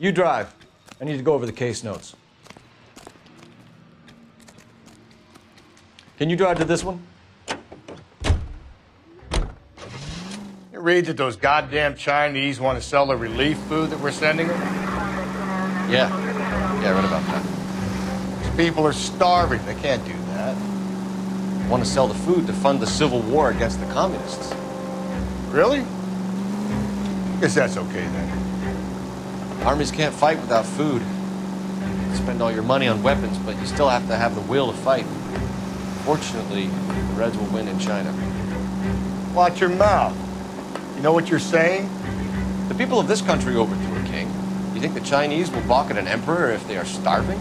You drive. I need to go over the case notes. Can you drive to this one? It reads that those goddamn Chinese want to sell the relief food that we're sending them? Yeah, I read about that. These people are starving. They can't do that. Want to sell the food to fund the civil war against the communists. Really? Guess that's okay then. Armies can't fight without food. You spend all your money on weapons, but you still have to have the will to fight. Fortunately, the Reds will win in China. Watch your mouth. You know what you're saying? The people of this country overthrew a king. You think the Chinese will balk at an emperor if they are starving?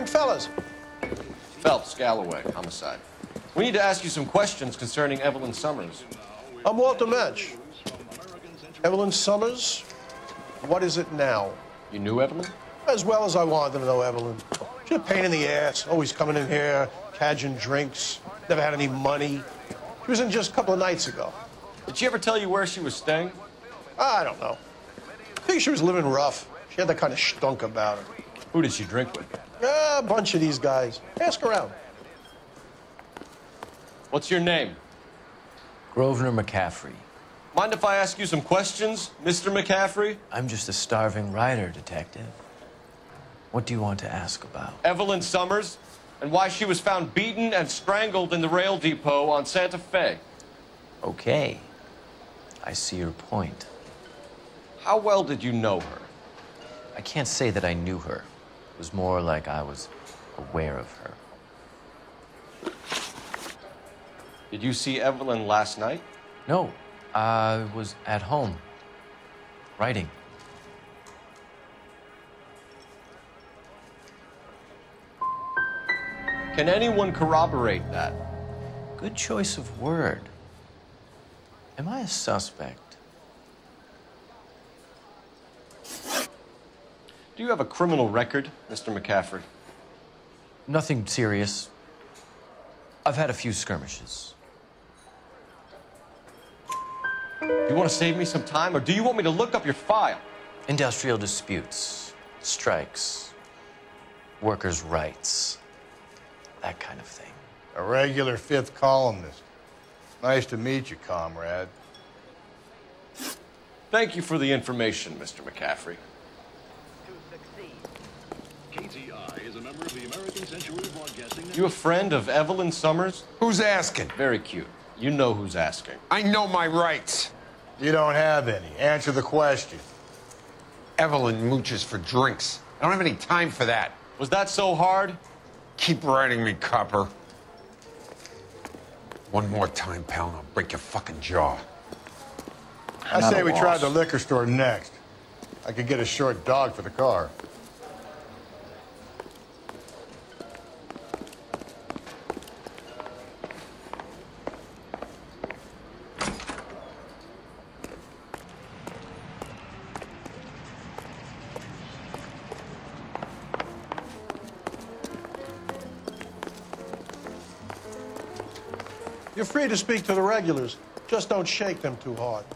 Fellas. Phelps, Galloway, homicide. We need to ask you some questions concerning Evelyn Summers. I'm Walter Mensch. Evelyn Summers, what is it now? You knew Evelyn? As well as I wanted to know Evelyn. She's a pain in the ass, always coming in here, cadging drinks, never had any money. She was in just a couple of nights ago. Did she ever tell you where she was staying? I don't know. I think she was living rough. She had that kind of stunk about her. Who did she drink with? A bunch of these guys. Ask around. What's your name? Grosvenor McCaffrey. Mind if I ask you some questions, Mr. McCaffrey? I'm just a starving writer, detective. What do you want to ask about? Evelyn Summers, and why she was found beaten and strangled in the rail depot on Santa Fe. Okay. I see your point. How well did you know her? I can't say that I knew her. It was more like I was aware of her. Did you see Evelyn last night? No, I was at home, writing. Can anyone corroborate that? Good choice of word. Am I a suspect? Do you have a criminal record, Mr. McCaffrey? Nothing serious. I've had a few skirmishes. Do you want to save me some time, or do you want me to look up your file? Industrial disputes, strikes, workers' rights, that kind of thing. A regular fifth columnist. Nice to meet you, comrade. Thank you for the information, Mr. McCaffrey. KTI is a member of the American Century Broadcasting Network. You a friend of Evelyn Summers? Who's asking? Very cute. You know who's asking. I know my rights. You don't have any. Answer the question. Evelyn mooches for drinks. I don't have any time for that. Was that so hard? Keep writing me, copper. One more time, pal, and I'll break your fucking jaw. I say we try the liquor store next. I could get a short dog for the car. You're free to speak to the regulars. Just don't shake them too hard.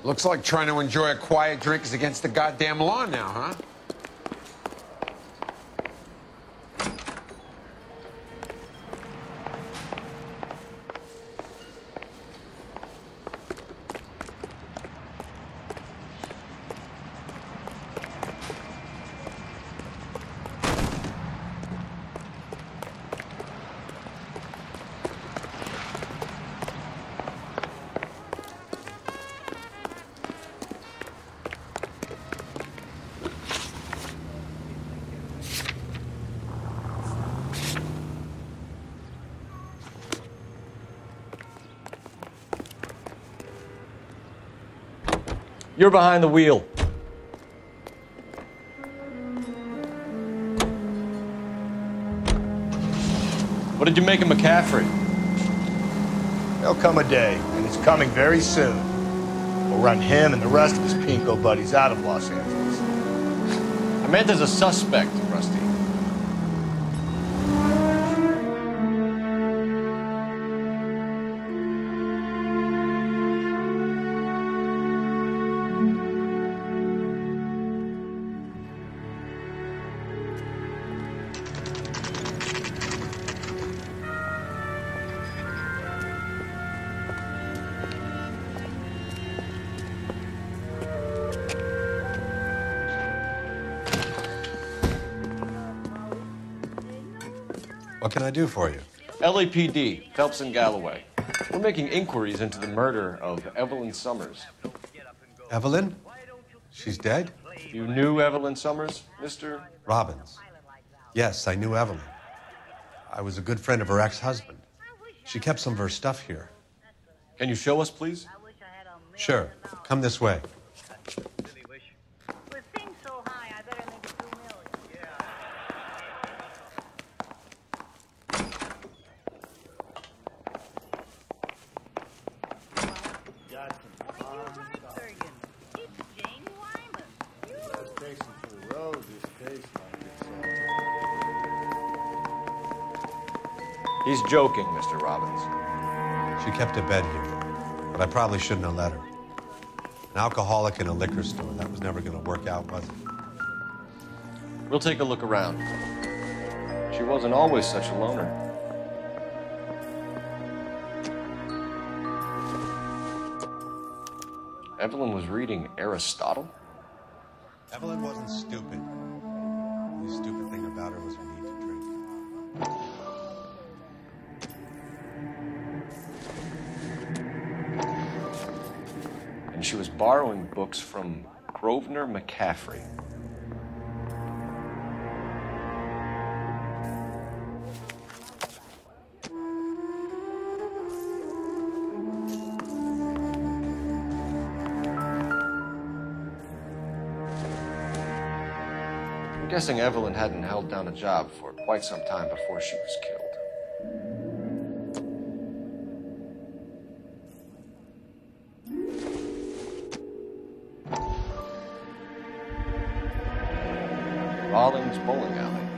Looks like trying to enjoy a quiet drink is against the goddamn law now, huh? You're behind the wheel. What did you make of McCaffrey? There'll come a day, and it's coming very soon. We'll run him and the rest of his pinko buddies out of Los Angeles. I meant as a suspect, Rusty. What can I do for you? LAPD, Phelps and Galloway. We're making inquiries into the murder of Evelyn Summers. Evelyn? She's dead? You knew Evelyn Summers, Mr. Robbins. Yes, I knew Evelyn. I was a good friend of her ex-husband. She kept some of her stuff here. Can you show us, please? Sure. Come this way. He's joking, Mr. Robbins. She kept a bed here, but I probably shouldn't have let her. An alcoholic in a liquor store, that was never going to work out, was it? We'll take a look around. She wasn't always such a loner. Evelyn was reading Aristotle? Evelyn wasn't stupid. The only stupid thing about her was her need to drink. And she was borrowing books from Grosvenor McCaffrey. I'm guessing Evelyn hadn't held down a job for quite some time before she was killed. Rawlings Bowling Alley.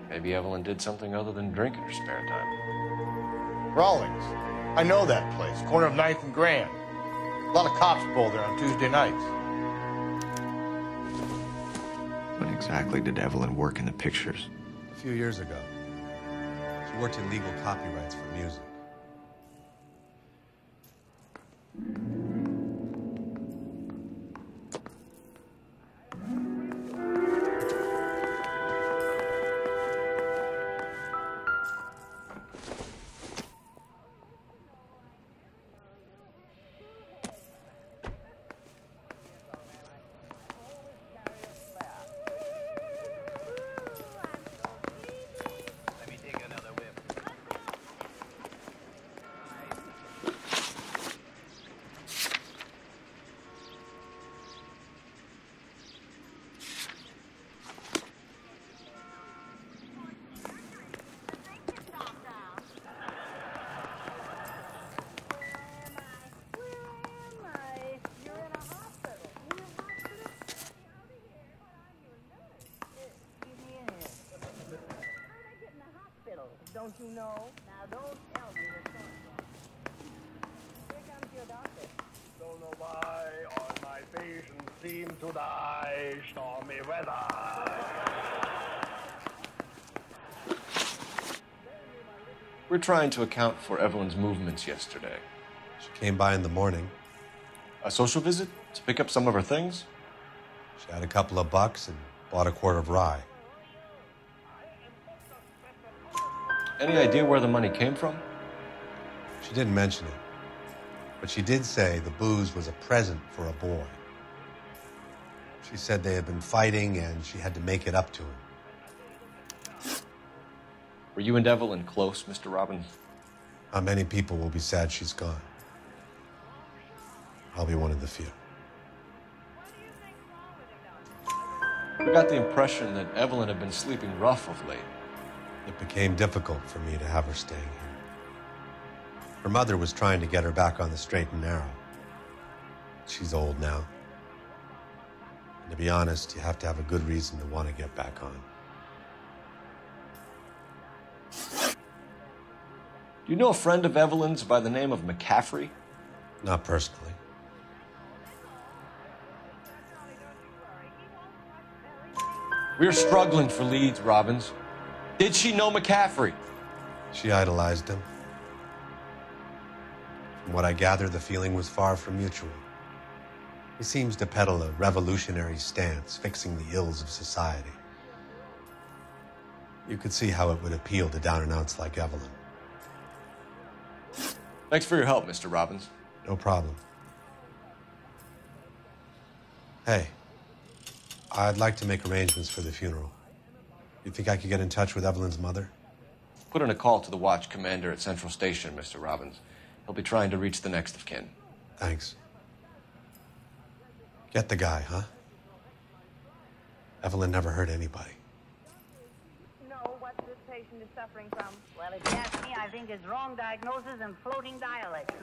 Maybe Evelyn did something other than drink in her spare time. Rawlings. I know that place. Corner of 9th and Grand. A lot of cops bowl there on Tuesday nights. When exactly did Evelyn work in the pictures? A few years ago. She worked in legal copyrights for music. Don't you know? Now don't tell me the story. Here comes your doctor. Don't know why all my patients seem to die. Stormy weather. We're trying to account for Evelyn's movements yesterday. She came by in the morning. A social visit to pick up some of her things? She had a couple of bucks and bought a quart of rye. Any idea where the money came from? She didn't mention it, but she did say the booze was a present for a boy. She said they had been fighting and she had to make it up to him. Were you and Evelyn close, Mr. Robbins? How many people will be sad she's gone? I'll be one of the few. I got the impression that Evelyn had been sleeping rough of late. It became difficult for me to have her staying here. Her mother was trying to get her back on the straight and narrow. She's old now. And to be honest, you have to have a good reason to want to get back on. Do you know a friend of Evelyn's by the name of McCaffrey? Not personally. We're struggling for leads, Robbins. Did she know McCaffrey? She idolized him. From what I gather, the feeling was far from mutual. He seems to peddle a revolutionary stance, fixing the ills of society. You could see how it would appeal to down-and-outs like Evelyn. Thanks for your help, Mr. Robbins. No problem. Hey, I'd like to make arrangements for the funeral. You think I could get in touch with Evelyn's mother? Put in a call to the watch commander at Central Station, Mr. Robbins. He'll be trying to reach the next of kin. Thanks. Get the guy, huh? Evelyn never hurt anybody. Know what this patient is suffering from? Well, if you ask me, I think it's wrong diagnosis and floating dialect.